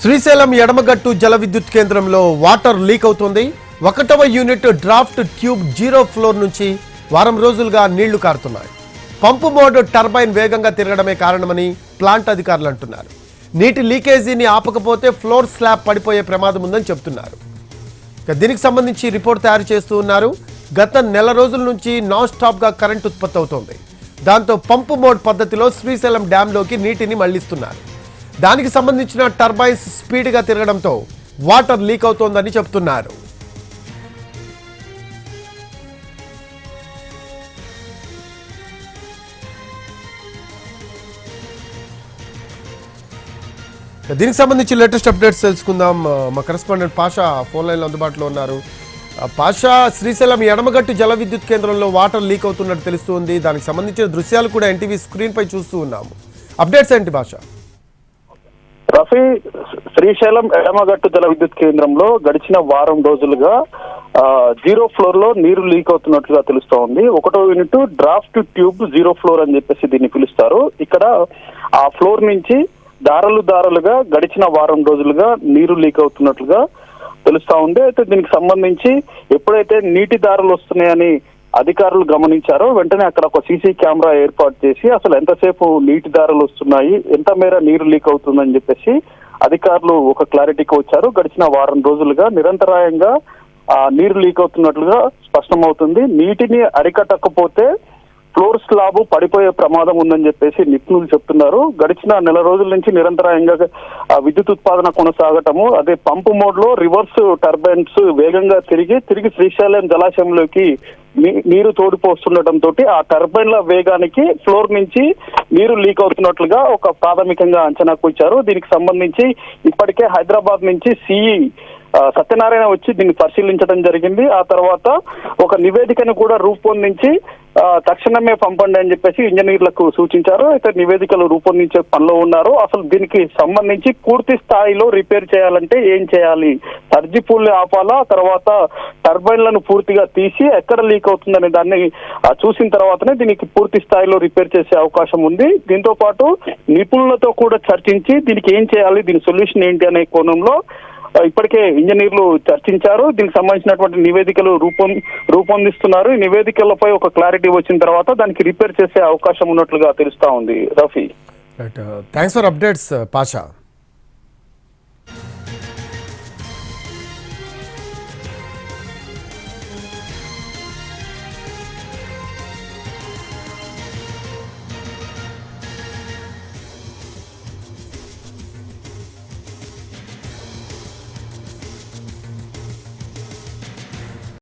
శ్రీశైలం ఎడమగట్టు జల విద్యుత్ కేంద్రంలో వాటర్ లీక్ అవుతోంది. 1వ యూనిట్ డ్రాఫ్ట్ ట్యూబ్ 0 ఫ్లోర్ నుంచి వారం రోజులుగా నీళ్లు కారుతున్నాయి. పంపు మోడ్ టర్బైన్ వేగంగా తిరగడమే కారణమని ప్లాంట్ అధికారులు అంటున్నారు. నీటి లీకేజీని ఆపకపోతే ఫ్లోర్ స్లాబ్ పడిపోయే ప్రమాదం ఉందని చెబుతున్నారు. దీనికి సంబంధించి రిపోర్ట్ తయారు చేస్తూ ఉన్నారు. గత నెల రోజుల నుంచి నాన్ స్టాప్ గా కరెంట్ ఉత్పత్తి అవుతోంది. దాంతో పంపు మోడ్ పద్ధతిలో శ్రీశైలం డ్యాంలోకి నీటిని మళ్లిస్తున్నారు. దానికి సంబంధించిన టర్బైన్స్ స్పీడ్గా తిరగడంతో వాటర్ లీక్ అవుతోందని చెప్తున్నారు. దీనికి సంబంధించి లేటెస్ట్ అప్డేట్స్ తెలుసుకుందాం. మా కరెస్పాండెంట్ పాషా ఫోన్ లైన్లో అందుబాటులో ఉన్నారు. పాషా, శ్రీశైలం ఎడమగట్టు జల విద్యుత్ కేంద్రంలో వాటర్ లీక్ అవుతున్నట్టు తెలుస్తుంది. దానికి సంబంధించిన దృశ్యాలు కూడా ఎన్టీవీ స్క్రీన్ పై చూస్తూ ఉన్నాము. అప్డేట్స్ ఏంటి పాషా? రఫీ, శ్రీశైలం ఎడమగట్టు జల విద్యుత్ కేంద్రంలో గడిచిన వారం రోజులుగా 0 ఫ్లోర్ లో నీరు లీక్ అవుతున్నట్లుగా తెలుస్తోంది. 1వ యూనిట్ డ్రాఫ్ట్ ట్యూబ్ 0 ఫ్లోర్ అని చెప్పేసి దీన్ని పిలుస్తారు. ఇక్కడ ఆ ఫ్లోర్ నుంచి దారులుగా గడిచిన వారం రోజులుగా నీరు లీక్ అవుతున్నట్లుగా తెలుస్తా ఉంది. అయితే దీనికి సంబంధించి ఎప్పుడైతే నీటి దారులు వస్తున్నాయని అధికారులు గమనించారో వెంటనే అక్కడ ఒక సీసీ కెమెరా ఏర్పాటు చేసి అసలు ఎంతసేపు నీటి దారులు వస్తున్నాయి, ఎంత మేర నీరు లీక్ అవుతుందని చెప్పేసి అధికారులు ఒక క్లారిటీకి వచ్చారు. గడిచిన వారం రోజులుగా నిరంతరాయంగా నీరు లీక్ అవుతున్నట్లుగా స్పష్టమవుతుంది. నీటిని అరికట్టకపోతే ఫ్లోర్ స్లాబ్ పడిపోయే ప్రమాదం ఉందని చెప్పేసి నిపుణులు చెప్తున్నారు. గడిచిన నెల రోజుల నుంచి నిరంతరాయంగా విద్యుత్ ఉత్పాదన కొనసాగటము, అదే పంపు మోడ్ లో రివర్స్ టర్బైన్స్ వేగంగా తిరిగి శ్రీశైలం జలాశయంలోకి నీరు తోడిపోస్తుండటంతో ఆ టర్బైన్ల వేగానికి ఫ్లోర్ నుంచి నీరు లీక్ అవుతున్నట్లుగా ఒక ప్రాథమికంగా అంచనాకు వచ్చారు. దీనికి సంబంధించి ఇప్పటికే హైదరాబాద్ నుంచి సిఈ సత్యనారాయణ వచ్చి దీన్ని పరిశీలించడం జరిగింది. ఆ తర్వాత ఒక నివేదికను కూడా రూపొందించి తక్షణమే పంపండి అని చెప్పేసి ఇంజనీర్లకు సూచించారు. అయితే నివేదికలు రూపొందించే పనిలో ఉన్నారు. అసలు దీనికి సంబంధించి పూర్తి స్థాయిలో రిపేర్ చేయాలంటే ఏం చేయాలి, సర్జిపూల్ని ఆపాలా, తర్వాత టర్బైన్లను పూర్తిగా తీసి ఎక్కడ లీక్ అవుతుందనే దాన్ని చూసిన తర్వాతనే దీనికి పూర్తి స్థాయిలో రిపేర్ చేసే అవకాశం ఉంది. దీంతో పాటు నిపుణులతో కూడా చర్చించి దీనికి ఏం చేయాలి, దీని సొల్యూషన్ ఏంటి అనే కోణంలో ఇప్పటికే ఇంజనీర్లు చర్చించారు. దీనికి సంబంధించినటువంటి నివేదికలు రూపొందిస్తున్నారు. ఈ నివేదికలపై ఒక క్లారిటీ వచ్చిన తర్వాత దానికి రిపేర్ చేసే అవకాశం ఉన్నట్లుగా తెలుస్తా ఉంది. Rafi, thanks for updates Pasha.